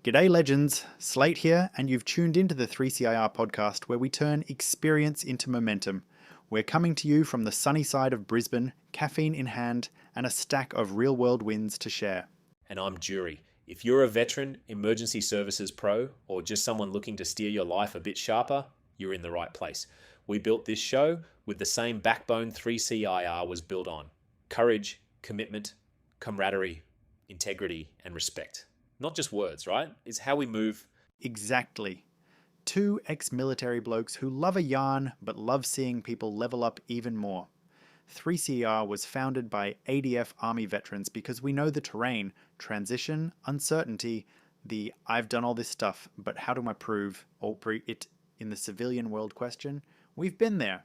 G'day legends, Slate here, and you've tuned into the 3CIR podcast where we turn experience into momentum. We're coming to you from the sunny side of Brisbane, caffeine in hand, and a stack of real-world wins to share. And I'm Jury. If you're a veteran, emergency services pro, or just someone looking to steer your life a bit sharper, you're in the right place. We built this show with the same backbone 3CIR was built on: courage, commitment, camaraderie, integrity, and respect. Not just words, right? It's how we move. Exactly. Two ex-military blokes who love a yarn but love seeing people level up even more. 3CR was founded by ADF Army veterans because we know the terrain, transition, uncertainty, the I've done all this stuff, but how do I prove it in the civilian world question. We've been there.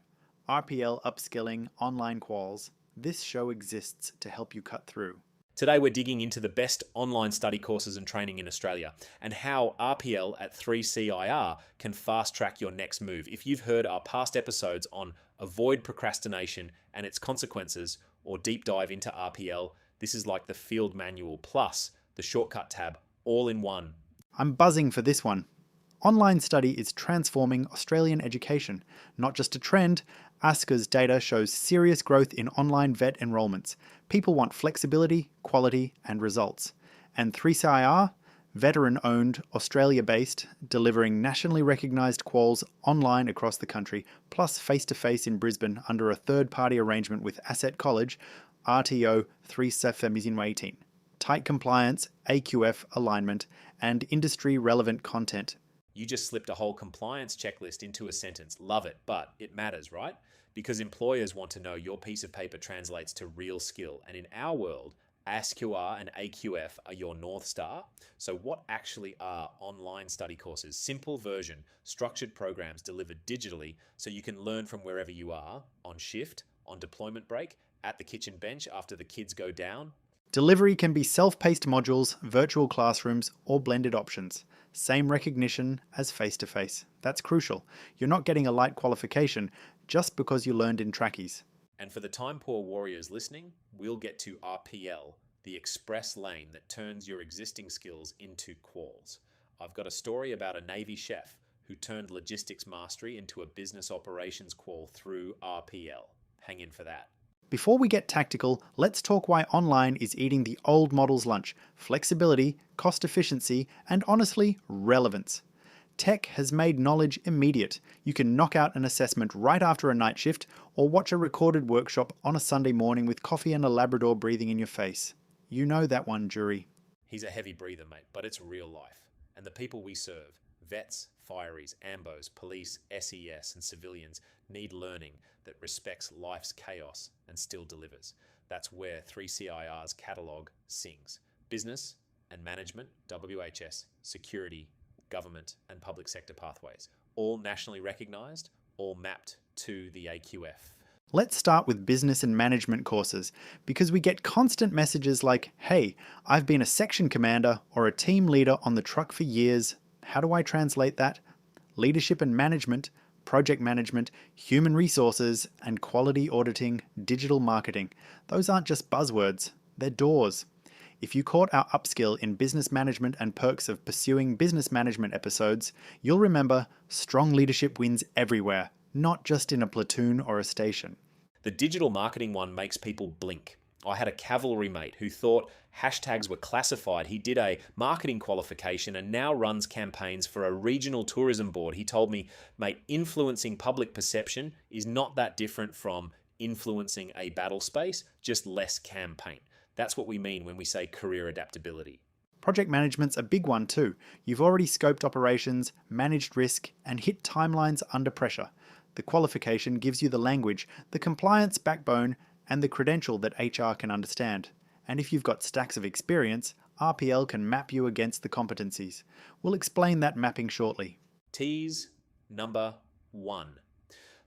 RPL upskilling, online quals. This show exists to help you cut through. Today we're digging into the best online study courses and training in Australia and how RPL at 3CIR can fast track your next move. If you've heard our past episodes on avoid procrastination and its consequences, or deep dive into RPL, this is like the field manual plus the shortcut tab all in one. I'm buzzing for this one. Online study is transforming Australian education. Not just a trend, ASCA's data shows serious growth in online vet enrolments. People want flexibility, quality, and results. And 3CIR, veteran-owned, Australia-based, delivering nationally recognised quals online across the country, plus face-to-face in Brisbane under a third-party arrangement with Asset College, RTO 3CFM18. Tight compliance, AQF alignment, and industry-relevant content. You just slipped a whole compliance checklist into a sentence. Love it, but it matters, right? Because employers want to know your piece of paper translates to real skill. And in our world, ASQR and AQF are your North Star. So what actually are online study courses? Simple version, structured programs delivered digitally so you can learn from wherever you are, on shift, on deployment break, at the kitchen bench after the kids go down. Delivery can be self-paced modules, virtual classrooms, or blended options. Same recognition as face-to-face. That's crucial. You're not getting a light qualification just because you learned in trackies. And for the time-poor warriors listening, we'll get to RPL, the express lane that turns your existing skills into quals. I've got a story about a Navy chef who turned logistics mastery into a business operations qual through RPL. Hang in for that. Before we get tactical, let's talk why online is eating the old model's lunch: flexibility, cost efficiency, and honestly, relevance. Tech has made knowledge immediate. You can knock out an assessment right after a night shift or watch a recorded workshop on a Sunday morning with coffee and a Labrador breathing in your face. You know that one, Jury. He's a heavy breather, mate, but it's real life. And the people we serve, vets, fireys, ambos, police, SES, and civilians, need learning that respects life's chaos and still delivers. That's where 3CIR's catalogue sings. Business and management, WHS, security, government, and public sector pathways. All nationally recognised, all mapped to the AQF. Let's start with business and management courses, because we get constant messages like, hey, I've been a section commander or a team leader on the truck for years. How do I translate that? Leadership and management, project management, human resources, and quality auditing, digital marketing. Those aren't just buzzwords, they're doors. If you caught our upskill in business management and perks of pursuing business management episodes, you'll remember strong leadership wins everywhere, not just in a platoon or a station. The digital marketing one makes people blink. I had a cavalry mate who thought hashtags were classified. He did a marketing qualification and now runs campaigns for a regional tourism board. He told me, mate, influencing public perception is not that different from influencing a battle space, just less campaign. That's what we mean when we say career adaptability. Project management's a big one too. You've already scoped operations, managed risk, and hit timelines under pressure. The qualification gives you the language, the compliance backbone, and the credential that HR can understand. And if you've got stacks of experience, RPL can map you against the competencies. We'll explain that mapping shortly. Tease number 1.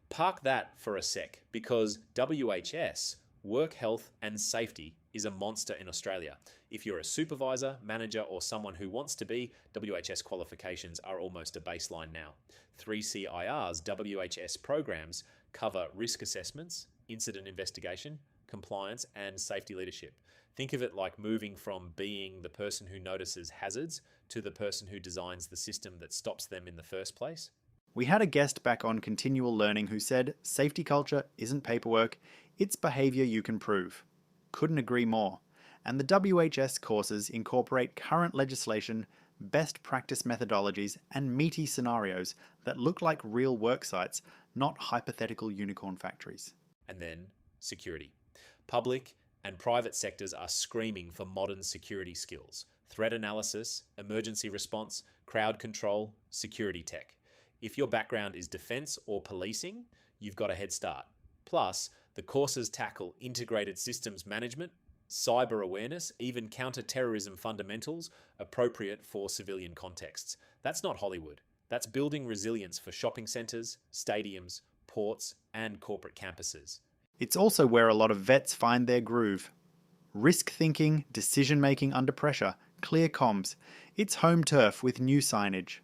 Park that for a sec, because WHS, work health and safety, is a monster in Australia. If you're a supervisor, manager, or someone who wants to be, WHS qualifications are almost a baseline now. 3CIR's WHS programs cover risk assessments, incident investigation, compliance, and safety leadership. Think of it like moving from being the person who notices hazards to the person who designs the system that stops them in the first place. We had a guest back on Continual Learning who said safety culture isn't paperwork, it's behaviour you can prove. Couldn't agree more. And the WHS courses incorporate current legislation, best practice methodologies, and meaty scenarios that look like real work sites, not hypothetical unicorn factories. And then security. Public and private sectors are screaming for modern security skills: threat analysis, emergency response, crowd control, security tech. If your background is defense or policing, you've got a head start. Plus, the courses tackle integrated systems management, cyber awareness, even counter-terrorism fundamentals appropriate for civilian contexts. That's not Hollywood. That's building resilience for shopping centres, stadiums, ports, and corporate campuses. It's also where a lot of vets find their groove. Risk thinking, decision making under pressure, clear comms. It's home turf with new signage.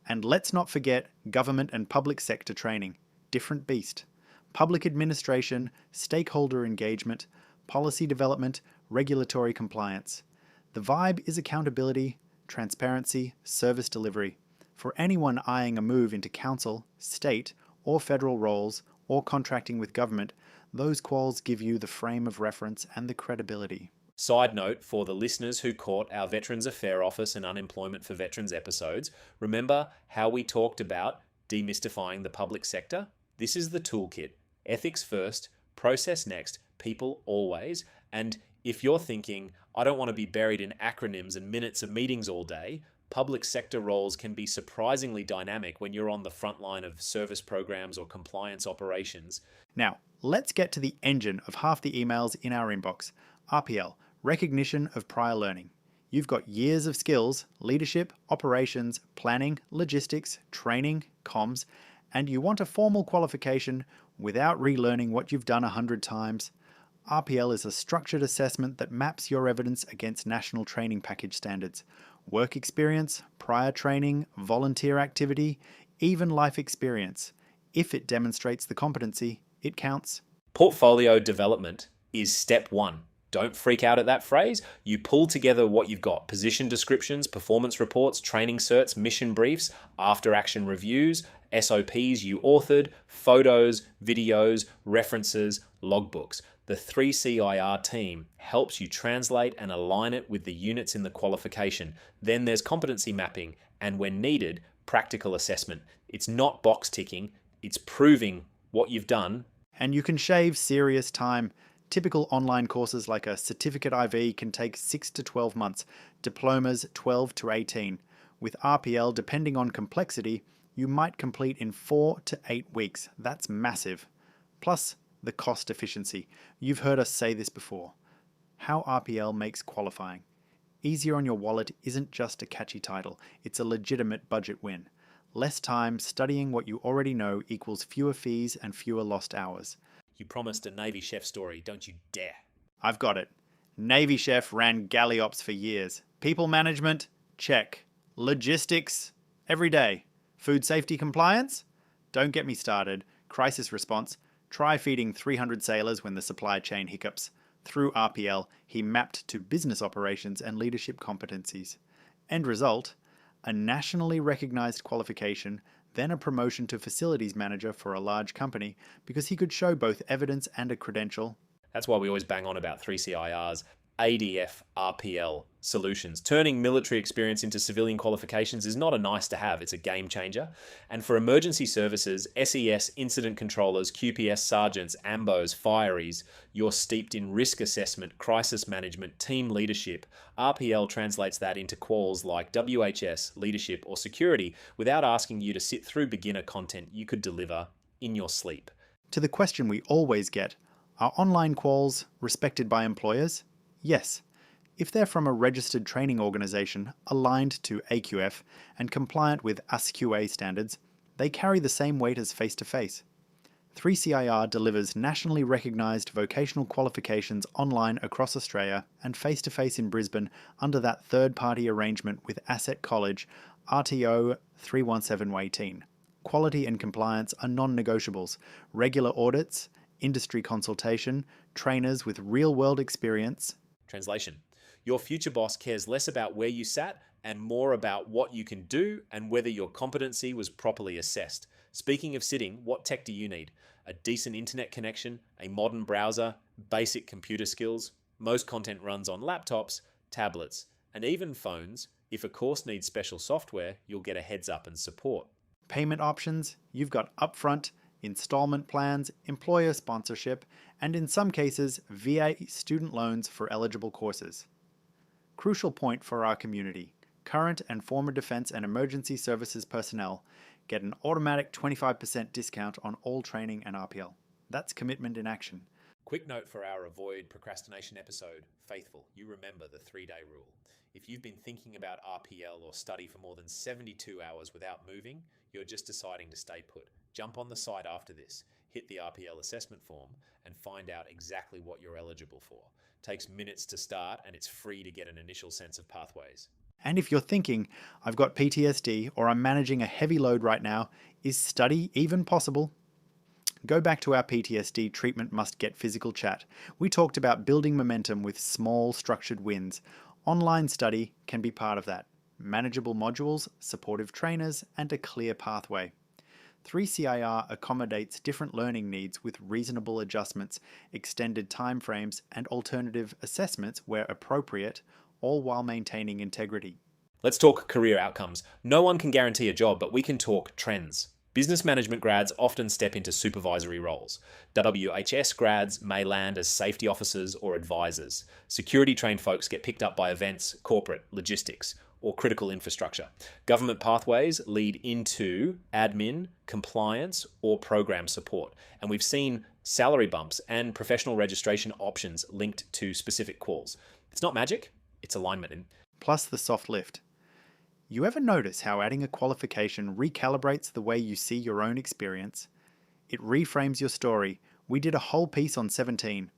And let's not forget government and public sector training. Different beast. Public administration, stakeholder engagement, policy development, regulatory compliance. The vibe is accountability, transparency, service delivery. For anyone eyeing a move into council, state, or federal roles, or contracting with government, those quals give you the frame of reference and the credibility. Side note for the listeners who caught our Veterans Affairs Office and Unemployment for Veterans episodes, remember how we talked about demystifying the public sector? This is the toolkit. Ethics first, process next, people always. And if you're thinking, I don't want to be buried in acronyms and minutes of meetings all day, public sector roles can be surprisingly dynamic when you're on the front line of service programs or compliance operations. Now, let's get to the engine of half the emails in our inbox. RPL, recognition of prior learning. You've got years of skills, leadership, operations, planning, logistics, training, comms, and you want a formal qualification without relearning what you've done 100 times. RPL is a structured assessment that maps your evidence against national training package standards. Work experience, prior training, volunteer activity, even life experience. If it demonstrates the competency, it counts. Portfolio development is step one. Don't freak out at that phrase. You pull together what you've got: position descriptions, performance reports, training certs, mission briefs, after action reviews, SOPs you authored, photos, videos, references, logbooks. The 3CIR team helps you translate and align it with the units in the qualification. Then there's competency mapping and, when needed, practical assessment. It's not box ticking, it's proving what you've done. And you can shave serious time. Typical online courses like a certificate IV can take 6 to 12 months, diplomas 12 to 18. With RPL, depending on complexity, you might complete in 4 to 8 weeks. That's massive. Plus, the cost efficiency. You've heard us say this before. How RPL makes qualifying. Easier on your wallet isn't just a catchy title, it's a legitimate budget win. Less time studying what you already know equals fewer fees and fewer lost hours. You promised a Navy chef story, don't you dare. I've got it. Navy chef ran galley ops for years. People management? Check. Logistics? Every day. Food safety compliance? Don't get me started. Crisis response? Try feeding 300 sailors when the supply chain hiccups. Through RPL, he mapped to business operations and leadership competencies. End result? A nationally recognized qualification, then a promotion to facilities manager for a large company because he could show both evidence and a credential. That's why we always bang on about 3CIR's ADF RPL solutions. Turning military experience into civilian qualifications is not a nice to have, it's a game changer. And for emergency services, SES, incident controllers, QPS sergeants, AMBOs, fireys, you're steeped in risk assessment, crisis management, team leadership. RPL translates that into quals like WHS, leadership, or security without asking you to sit through beginner content you could deliver in your sleep. To the question we always get, are online quals respected by employers? Yes, if they're from a registered training organisation aligned to AQF and compliant with USQA standards, they carry the same weight as face-to-face. 3CIR delivers nationally recognised vocational qualifications online across Australia and face-to-face in Brisbane under that third-party arrangement with Asset College RTO 31718. Quality and compliance are non-negotiables. Regular audits, industry consultation, trainers with real-world experience, Translation: your future boss cares less about where you sat and more about what you can do and whether your competency was properly assessed. Speaking of sitting, what tech do you need? A decent internet connection, a modern browser, basic computer skills. Most content runs on laptops, tablets, and even phones. If a course needs special software, you'll get a heads up and support. Payment options, you've got upfront, installment plans, employer sponsorship, and in some cases, VA student loans for eligible courses. Crucial point for our community: current and former defense and emergency services personnel get an automatic 25% discount on all training and RPL. That's commitment in action. Quick note for our Avoid Procrastination episode: Faithful, you remember the 3-day rule. If you've been thinking about RPL or study for more than 72 hours without moving, you're just deciding to stay put. Jump on the site after this, hit the RPL assessment form, and find out exactly what you're eligible for. Takes minutes to start, and it's free to get an initial sense of pathways. And if you're thinking, I've got PTSD or I'm managing a heavy load right now, is study even possible? Go back to our PTSD treatment must get physical chat. We talked about building momentum with small structured wins. Online study can be part of that. Manageable modules, supportive trainers, and a clear pathway. 3CIR accommodates different learning needs with reasonable adjustments, extended timeframes, and alternative assessments where appropriate, all while maintaining integrity. Let's talk career outcomes. No one can guarantee a job, but we can talk trends. Business management grads often step into supervisory roles. WHS grads may land as safety officers or advisors. Security-trained folks get picked up by events, corporate, logistics, or critical infrastructure. Government pathways lead into admin, compliance, or program support. And we've seen salary bumps and professional registration options linked to specific quals. It's not magic, it's alignment. Plus the soft lift. You ever notice how adding a qualification recalibrates the way you see your own experience? It reframes your story. We did a whole piece on 17.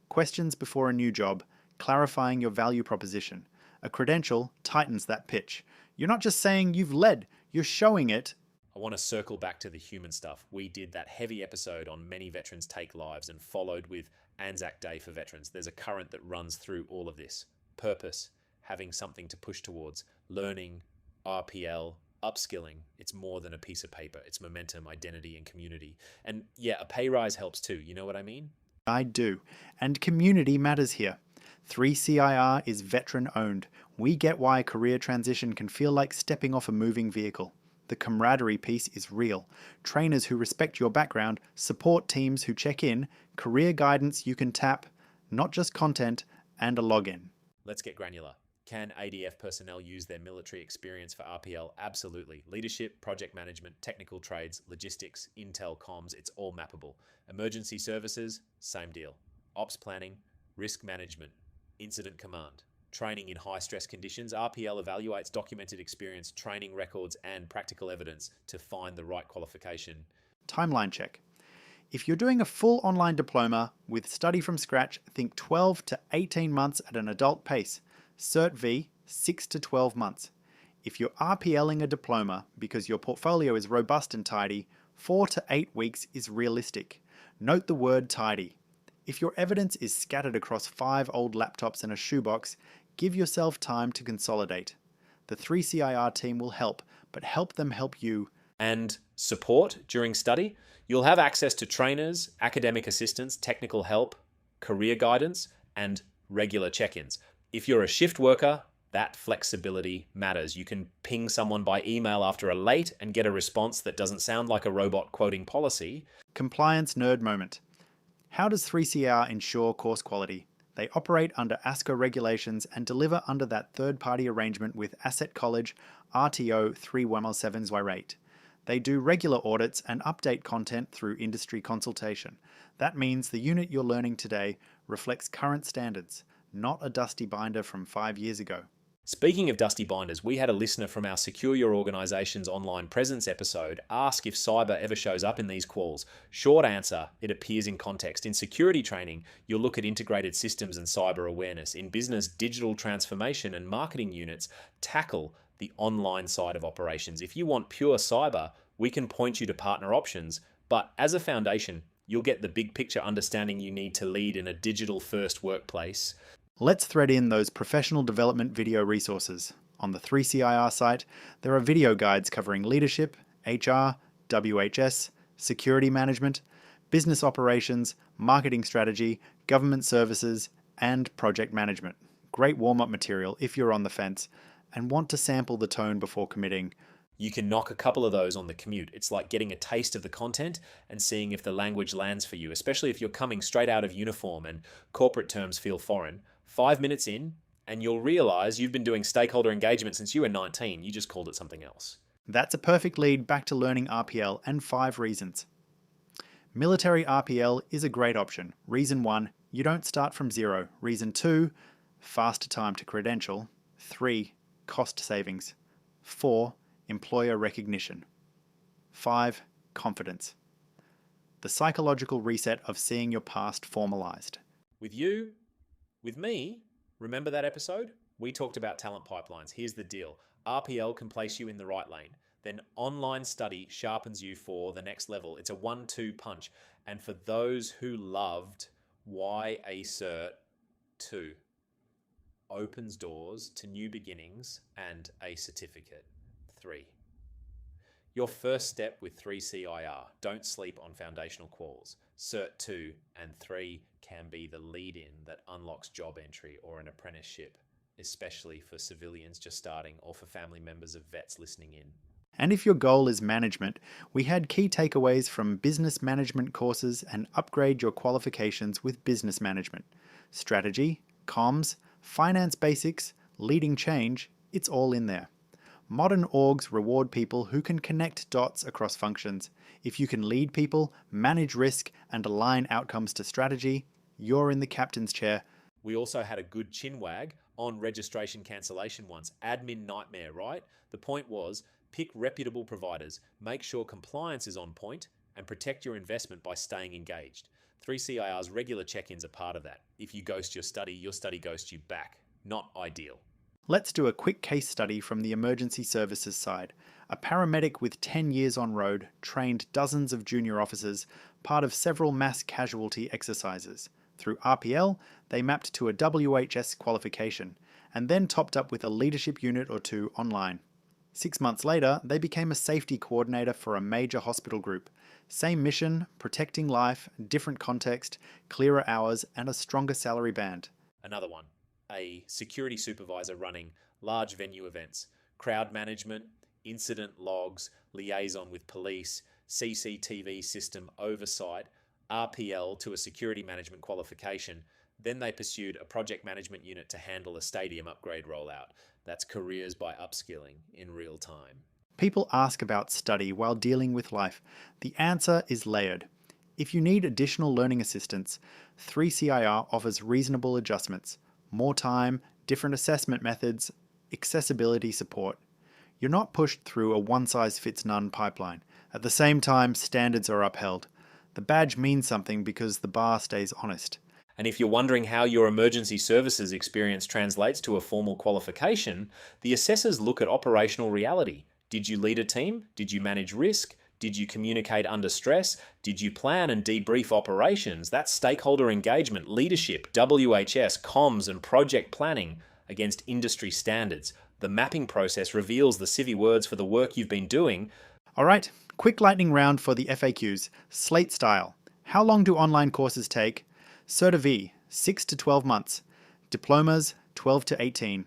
Questions before a new job, clarifying your value proposition. A credential tightens that pitch. You're not just saying you've led, you're showing it. I want to circle back to the human stuff. We did that heavy episode on Many Veterans Take Lives and followed with Anzac Day for Veterans. There's a current that runs through all of this. Purpose, having something to push towards, learning, RPL, upskilling. It's more than a piece of paper. It's momentum, identity, and community. And yeah, a pay rise helps too. You know what I mean? I do. And community matters here. 3CIR is veteran owned. We get why career transition can feel like stepping off a moving vehicle. The camaraderie piece is real. Trainers who respect your background, support teams who check in, career guidance you can tap, not just content, and a login. Let's get granular. Can ADF personnel use their military experience for RPL? Absolutely. Leadership, project management, technical trades, logistics, intel, comms, it's all mappable. Emergency services, same deal. Ops planning, risk management, incident command. Training in high-stress conditions, RPL evaluates documented experience, training records, and practical evidence to find the right qualification. Timeline check. If you're doing a full online diploma with study from scratch, think 12 to 18 months at an adult pace. Cert V, 6 to 12 months. If you're RPLing a diploma because your portfolio is robust and tidy, 4 to 8 weeks is realistic. Note the word tidy. If your evidence is scattered across 5 old laptops and a shoebox, give yourself time to consolidate. The 3CIR team will help, but help them help you. And support during study. You'll have access to trainers, academic assistance, technical help, career guidance, and regular check-ins. If you're a shift worker, that flexibility matters. You can ping someone by email after a late and get a response that doesn't sound like a robot quoting policy. Compliance nerd moment. How does 3CR ensure course quality? They operate under ASCO regulations and deliver under that third-party arrangement with Asset College RTO 3117 Zwirate. They do regular audits and update content through industry consultation. That means the unit you're learning today reflects current standards, not a dusty binder from 5 years ago. Speaking of dusty binders, we had a listener from our Secure Your Organization's Online Presence episode ask if cyber ever shows up in these quals. Short answer, it appears in context. In security training, you'll look at integrated systems and cyber awareness. In business, digital transformation and marketing units tackle the online side of operations. If you want pure cyber, we can point you to partner options, but as a foundation, you'll get the big picture understanding you need to lead in a digital-first workplace. Let's thread in those professional development video resources. On the 3CIR site, there are video guides covering leadership, HR, WHS, security management, business operations, marketing strategy, government services, and project management. Great warm-up material if you're on the fence and want to sample the tone before committing. You can knock a couple of those on the commute. It's like getting a taste of the content and seeing if the language lands for you, especially if you're coming straight out of uniform and corporate terms feel foreign. 5 minutes in, and you'll realize you've been doing stakeholder engagement since you were 19. You just called it something else. That's a perfect lead back to learning RPL and 5 reasons. Military RPL is a great option. Reason 1, you don't start from zero. Reason 2, faster time to credential. 3, cost savings. 4, employer recognition. 5, confidence. The psychological reset of seeing your past formalized. With me, remember that episode? We talked about talent pipelines. Here's the deal. RPL can place you in the right lane. Then online study sharpens you for the next level. It's a 1-2 punch. And for those who loved why a Cert 2 opens doors to new beginnings and a certificate 3. Your first step with 3CIR. Don't sleep on foundational quals. Cert 2 and 3 can be the lead-in that unlocks job entry or an apprenticeship, especially for civilians just starting or for family members of vets listening in. And if your goal is management, we had key takeaways from business management courses and upgrade your qualifications with business management. Strategy, comms, finance basics, leading change, it's all in there. Modern orgs reward people who can connect dots across functions. If you can lead people, manage risk, and align outcomes to strategy, you're in the captain's chair. We also had a good chinwag on registration cancellation once. Admin nightmare, right? The point was, pick reputable providers, make sure compliance is on point, and protect your investment by staying engaged. 3CIR's regular check-ins are part of that. If you ghost your study ghosts you back. Not ideal. Let's do a quick case study from the emergency services side. A paramedic with 10 years on road trained dozens of junior officers, part of several mass casualty exercises. Through RPL, they mapped to a WHS qualification, and then topped up with a leadership unit or 2 online. 6 months later, they became a safety coordinator for a major hospital group. Same mission, protecting life, different context, clearer hours, and a stronger salary band. Another one, a security supervisor running large venue events, crowd management, incident logs, liaison with police, CCTV system oversight, RPL to a security management qualification. Then they pursued a project management unit to handle a stadium upgrade rollout. That's careers by upskilling in real time. People ask about study while dealing with life. The answer is layered. If you need additional learning assistance, 3CIR offers reasonable adjustments, more time, different assessment methods, accessibility support. You're not pushed through a one-size-fits-none pipeline. At the same time, standards are upheld. The badge means something because the bar stays honest. And if you're wondering how your emergency services experience translates to a formal qualification, the assessors look at operational reality. Did you lead a team? Did you manage risk? Did you communicate under stress? Did you plan and debrief operations? That's stakeholder engagement, leadership, WHS, comms, and project planning against industry standards. The mapping process reveals the civvy words for the work you've been doing. All right, quick lightning round for the FAQs. Slate style. How long do online courses take? Certa V, 6 to 12 months. Diplomas, 12 to 18.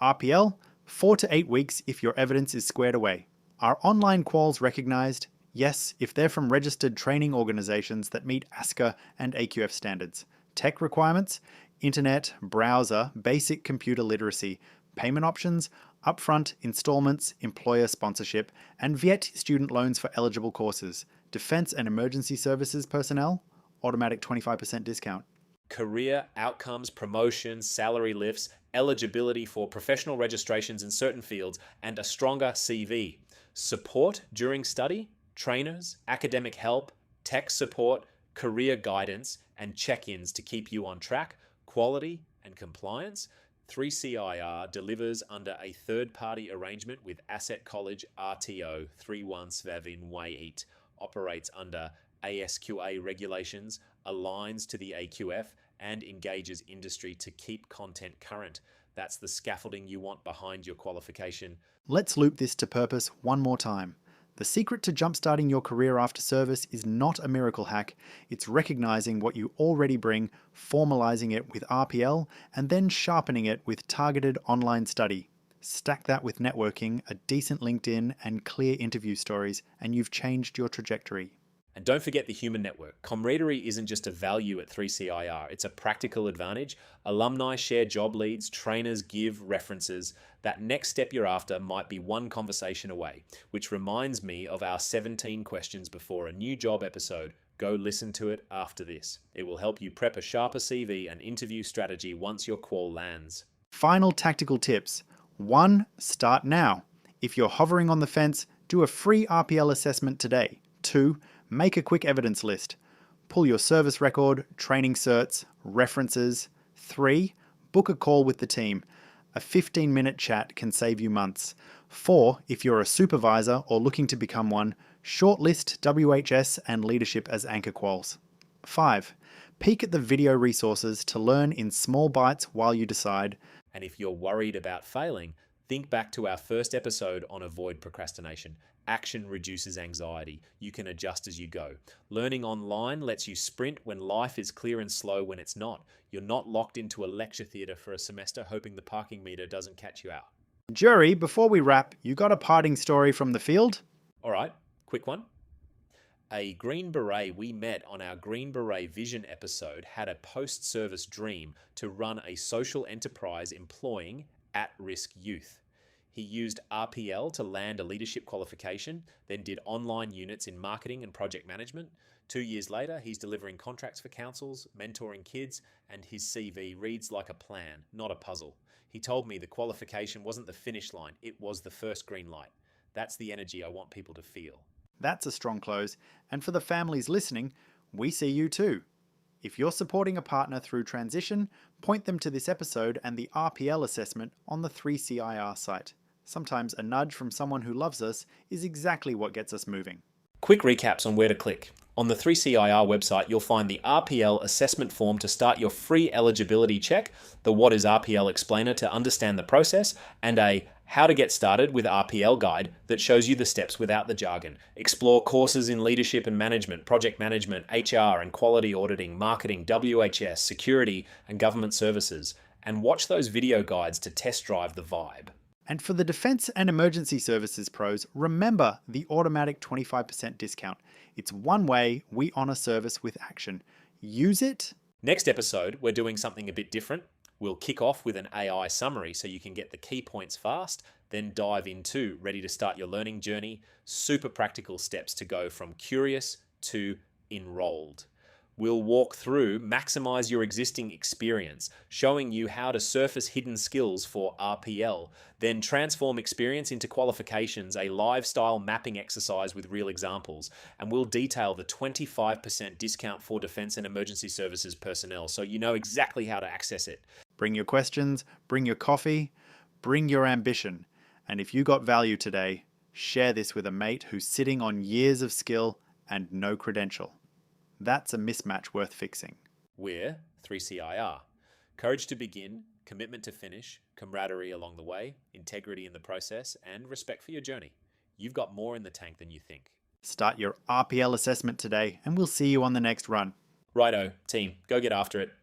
RPL, 4 to 8 weeks if your evidence is squared away. Are online quals recognized? Yes, if they're from registered training organizations that meet ASCA and AQF standards. Tech requirements? Internet, browser, basic computer literacy, payment options, upfront, installments, employer sponsorship, and Viet student loans for eligible courses. Defense and emergency services personnel? Automatic 25% discount. Career outcomes, promotions, salary lifts, eligibility for professional registrations in certain fields, and a stronger CV. Support during study, trainers, academic help, tech support, career guidance, and check-ins to keep you on track, quality and compliance. 3CIR delivers under a third-party arrangement with Asset College RTO 31 Svavin Wait, operates under ASQA regulations, aligns to the AQF, and engages industry to keep content current. That's the scaffolding you want behind your qualification. Let's loop this to purpose one more time. The secret to jumpstarting your career after service is not a miracle hack. It's recognizing what you already bring, formalizing it with RPL, and then sharpening it with targeted online study. Stack that with networking, a decent LinkedIn, and clear interview stories, and you've changed your trajectory. And don't forget the human network. Camaraderie isn't just a value at 3CIR, it's a practical advantage. Alumni share job leads, trainers give references. That next step you're after might be one conversation away, which reminds me of our 17 questions before a new job episode. Go listen to it after this. It will help you prep a sharper CV and interview strategy once your qual lands. Final tactical tips. 1. Start now. If you're hovering on the fence, do a free RPL assessment today. 2. Make a quick evidence list. Pull your service record, training certs, references. 3. Book a call with the team. A 15-minute chat can save you months. 4. If you're a supervisor or looking to become one, shortlist WHS and leadership as anchor quals. 5. Peek at the video resources to learn in small bites while you decide. And if you're worried about failing, think back to our first episode on avoid procrastination. Action reduces anxiety. You can adjust as you go. Learning online lets you sprint when life is clear and slow when it's not. You're not locked into a lecture theatre for a semester hoping the parking meter doesn't catch you out. Jury, before we wrap, you got a parting story from the field? All right, quick one. A Green Beret we met on our Green Beret Vision episode had a post-service dream to run a social enterprise employing at-risk youth. He used RPL to land a leadership qualification, then did online units in marketing and project management. 2 years later, he's delivering contracts for councils, mentoring kids, and his CV reads like a plan, not a puzzle. He told me the qualification wasn't the finish line, it was the first green light. That's the energy I want people to feel. That's a strong close. And for the families listening, we see you too. If you're supporting a partner through transition, point them to this episode and the RPL assessment on the 3CIR site. Sometimes a nudge from someone who loves us is exactly what gets us moving. Quick recaps on where to click. On the 3CIR website, you'll find the RPL assessment form to start your free eligibility check, the What is RPL explainer to understand the process, and a How to Get Started with RPL guide that shows you the steps without the jargon. Explore courses in leadership and management, project management, HR and quality auditing, marketing, WHS, security and government services, and watch those video guides to test drive the vibe. And for the Defence and Emergency Services pros, remember the automatic 25% discount. It's one way we honour service with action. Use it. Next episode, we're doing something a bit different. We'll kick off with an AI summary so you can get the key points fast, then dive into ready to start your learning journey. Super practical steps to go from curious to enrolled. We'll walk through maximize your existing experience, showing you how to surface hidden skills for RPL, then transform experience into qualifications, a lifestyle mapping exercise with real examples, and we'll detail the 25% discount for Defence and Emergency Services personnel so you know exactly how to access it. Bring your questions, bring your coffee, bring your ambition. And if you got value today, share this with a mate who's sitting on years of skill and no credential. That's a mismatch worth fixing. We're 3CIR. Courage to begin, commitment to finish, camaraderie along the way, integrity in the process, and respect for your journey. You've got more in the tank than you think. Start your RPL assessment today, and we'll see you on the next run. Righto, team, go get after it.